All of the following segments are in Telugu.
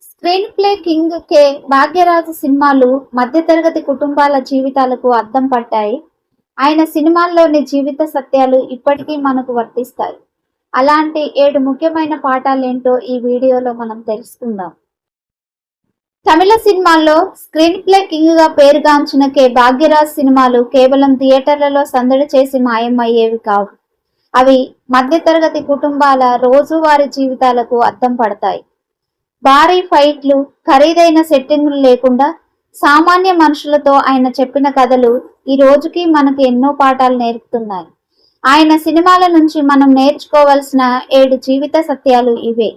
స్క్రీన్ ప్లే కింగ్ భాగ్యరాజు సినిమాలు మధ్యతరగతి కుటుంబాల జీవితాలకు అద్దం పట్టాయి. ఆయన సినిమాల్లోని జీవిత సత్యాలు ఇప్పటికీ మనకు వర్తిస్తాయి. అలాంటి 7 ముఖ్యమైన పాఠాలేంటో ఈ వీడియోలో మనం తెలుసుకుందాం. తమిళ సినిమాల్లో స్క్రీన్ ప్లే కింగ్ గా పేరుగాంచిన భాగ్యరాజ్ సినిమాలు కేవలం థియేటర్లలో సందడి చేసి మాయమయ్యేవి కావు. అవి మధ్యతరగతి కుటుంబాల రోజువారీ జీవితాలకు అద్దం పడతాయి. భారీ ఫైట్లు, ఖరీదైన సెట్టింగులు లేకుండా సామాన్య మనుషులతో ఆయన చెప్పిన కథలు ఈ రోజుకి మనకు ఎన్నో పాఠాలు నేర్పుతున్నాయి. ఆయన సినిమాల నుంచి మనం నేర్చుకోవాల్సిన 7 జీవిత సత్యాలు ఇవే.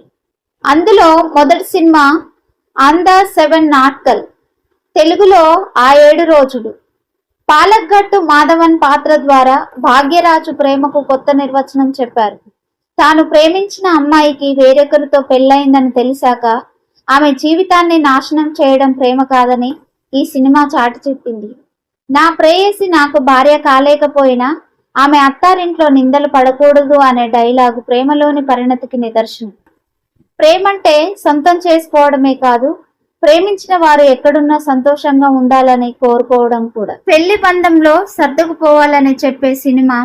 అందులో మొదటి సినిమా అందా 7 నాట్కల్, తెలుగులో ఆ 7 రోజులు. పాలగ్గట్టు మాధవన్ పాత్ర ద్వారా భాగ్యరాజు ప్రేమకు కొత్త నిర్వచనం చెప్పారు. తాను ప్రేమించిన అమ్మాయికి వేరొకరితో పెళ్ళయిందని తెలిసాక ఆమె జీవితాన్ని నాశనం చేయడం ప్రేమ కాదని ఈ సినిమా చాటి చెప్పింది. నా ప్రేయసి నాకు భార్య కాలేకపోయినా ఆమె అత్తారింట్లో నిందలు పడకూడదు అనే డైలాగు ప్రేమలోని పరిణతికి నిదర్శనం. ప్రేమంటే సొంతం చేసుకోవడమే కాదు, ప్రేమించిన వారు ఎక్కడున్నా సంతోషంగా ఉండాలని కోరుకోవడం కూడా. పెళ్లి బంధంలో సర్దుకుపోవాలని చెప్పే సినిమా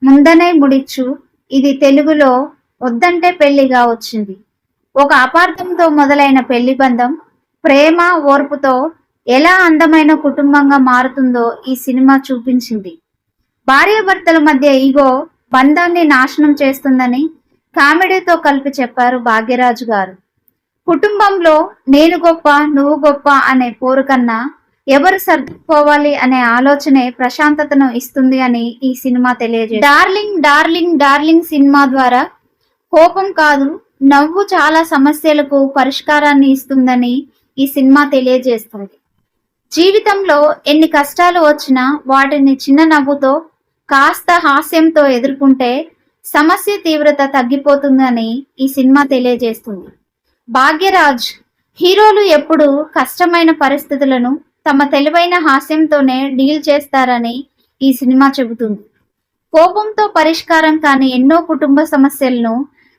ముందనే ముడిచ్చు. ఇది తెలుగులో వద్దంటే పెళ్లిగా వచ్చింది. ఒక అపార్థంతో మొదలైన పెళ్లి బంధం ప్రేమ ఓర్పుతో ఎలా అందమైన కుటుంబంగా మారుతుందో ఈ సినిమా చూపించింది. భార్యాభర్తల మధ్య ఈగో బంధాన్ని నాశనం చేస్తుందని కామెడీతో కలిపి చెప్పారు భాగ్యరాజు గారు. కుటుంబంలో నేను గొప్ప నువ్వు గొప్ప అనే పోరు కన్నా ఎవరు సర్దుకుపోవాలి అనే ఆలోచనే ప్రశాంతతను ఇస్తుంది అని ఈ సినిమా తెలియజేస్తుంది. డార్లింగ్ డార్లింగ్ డార్లింగ్ సినిమా ద్వారా కోపం కాదు, నవ్వు చాలా సమస్యలకు పరిష్కారాన్ని ఇస్తుందని ఈ సినిమా తెలియజేస్తుంది. జీవితంలో ఎన్ని కష్టాలు వచ్చినా వాటిని చిన్న నవ్వుతో కాస్త హాస్యంతో ఎదుర్కొంటే సమస్య తీవ్రత తగ్గిపోతుందని ఈ సినిమా తెలియజేస్తుంది. భాగ్యరాజ్ హీరోలు ఎప్పుడు కష్టమైన పరిస్థితులను తమ తెలివైన హాస్యంతోనే డీల్ చేస్తారని ఈ సినిమా చెబుతుంది. కోపంతో పరిష్కారం కాని ఎన్నో కుటుంబ సమస్యలను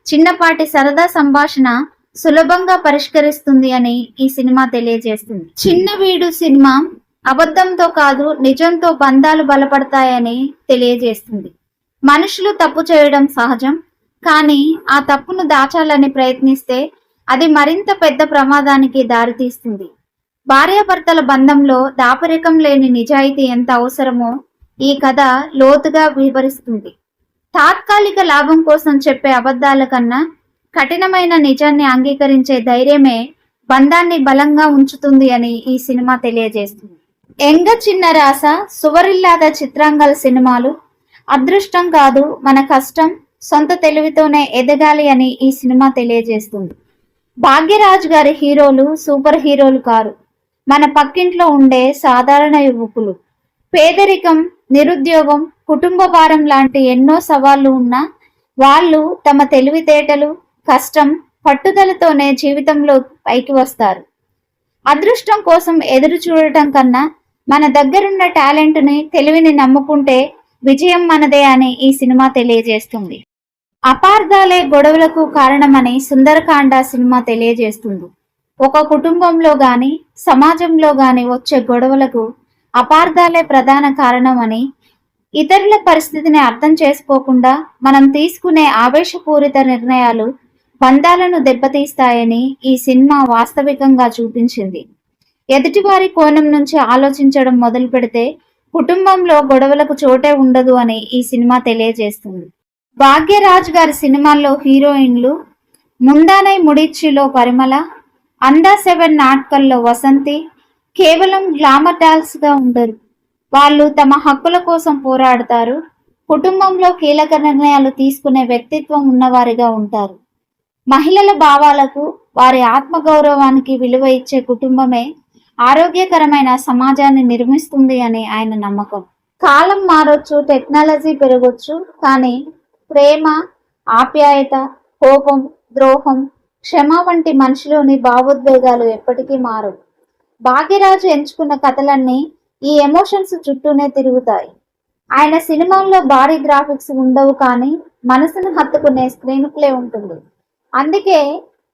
చిన్నపాటి సరదా సంభాషణ సులభంగా పరిష్కరిస్తుంది అని ఈ సినిమా తెలియజేస్తుంది. చిన్న వీడు సినిమా అబద్ధంతో కాదు నిజంతో బంధాలు బలపడతాయని తెలియజేస్తుంది. మనుషులు తప్పు చేయడం సహజం, కానీ ఆ తప్పును దాచాలని ప్రయత్నిస్తే అది మరింత పెద్ద ప్రమాదానికి దారితీస్తుంది. భార్యాభర్తల బంధంలో దాపరికం లేని నిజాయితీ ఎంత అవసరమో ఈ కథ లోతుగా వివరిస్తుంది. తాత్కాలిక లాభం కోసం చెప్పే అబద్ధాల కన్నా కఠినమైన నిజాన్ని అంగీకరించే ధైర్యమే బంధాన్ని బలంగా ఉంచుతుంది అని ఈ సినిమా తెలియజేస్తుంది. ఎంగ చిన్న రాస, సువరిల్లాద చిత్రాంగల సినిమాలు అదృష్టం కాదు, మన కష్టం, సొంత తెలివితోనే ఎదగాలి అని ఈ సినిమా తెలియజేస్తుంది. భాగ్యరాజ్ గారి హీరోలు సూపర్ హీరోలు కారు, మన పక్కింట్లో ఉండే సాధారణ యువకులు. పేదరికం, నిరుద్యోగం, కుటుంబ భారం లాంటి ఎన్నో సవాళ్లు ఉన్నా వాళ్ళు తమ తెలివితేటలు, కష్టం, పట్టుదలతోనే జీవితంలో పైకి వస్తారు. అదృష్టం కోసం ఎదురు చూడటం కన్నా మన దగ్గరున్న టాలెంట్ని, తెలివిని నమ్ముకుంటే విజయం మనదే అని ఈ సినిమా తెలియజేస్తుంది. అపార్థాలే గొడవలకు కారణమని సుందరకాండ సినిమా తెలియజేస్తుంది. ఒక కుటుంబంలో గాని సమాజంలో గాని వచ్చే గొడవలకు అపార్థాలే ప్రధాన కారణమని, ఇతరుల పరిస్థితిని అర్థం చేసుకోకుండా మనం తీసుకునే ఆవేశపూరిత నిర్ణయాలు బంధాలను దెబ్బతీస్తాయని ఈ సినిమా వాస్తవికంగా చూపించింది. ఎదుటివారి కోణం నుంచి ఆలోచించడం మొదలు పెడితే కుటుంబంలో గొడవలకు చోటే ఉండదు అని ఈ సినిమా తెలియజేస్తుంది. భాగ్యరాజ్ గారి సినిమాల్లో హీరోయిన్లు ముందానై ముడిచ్చిలో పరిమళ, అందా 7 నాట్కల్లో వసంతి కేవలం గ్లామర్ డాల్స్ గా ఉండరు. వాళ్ళు తమ హక్కుల కోసం పోరాడతారు. కుటుంబంలో కీలక నిర్ణయాలు తీసుకునే వ్యక్తిత్వం ఉన్నవారిగా ఉంటారు. మహిళల భావాలకు, వారి ఆత్మగౌరవానికి విలువ ఇచ్చే కుటుంబమే ఆరోగ్యకరమైన సమాజాన్ని నిర్మిస్తుంది అని ఆయన నమ్మకం. కాలం మారొచ్చు, టెక్నాలజీ పెరగొచ్చు, కానీ ప్రేమ, ఆప్యాయత, కోపం, ద్రోహం, క్షమ వంటి మనిషిలోని భావోద్వేగాలు ఎప్పటికీ మారవు. భాగ్యరాజు ఎంచుకున్న కథలన్నీ ఈ ఎమోషన్స్ చుట్టూనే తిరుగుతాయి. ఆయన సినిమాల్లో భారీ గ్రాఫిక్స్ ఉండవు, కానీ మనసును హత్తుకునే స్క్రీన్ ప్లే ఉంటుంది. అందుకే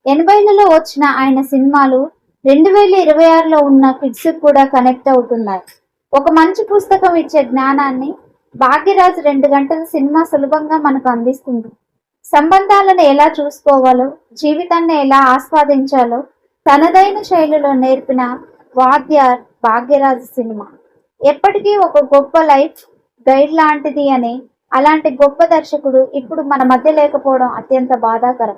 80లలో వచ్చిన ఆయన సినిమాలు 2026లో ఉన్న కిడ్స్ కూడా కనెక్ట్ అవుతున్నాయి. ఒక మంచి పుస్తకం ఇచ్చే జ్ఞానాన్ని భాగ్యరాజు 2 గంటల సినిమా సులభంగా మనకు అందిస్తుంది. సంబంధాలను ఎలా చూసుకోవాలో, జీవితాన్ని ఎలా ఆస్వాదించాలో తనదైన శైలిలో నేర్పిన వాద్యార్ భాగ్యరాజు సినిమా ఎప్పటికీ ఒక గొప్ప లైఫ్ గైడ్ లాంటిది అని. అలాంటి గొప్ప దర్శకుడు ఇప్పుడు మన మధ్య లేకపోవడం అత్యంత బాధాకరం.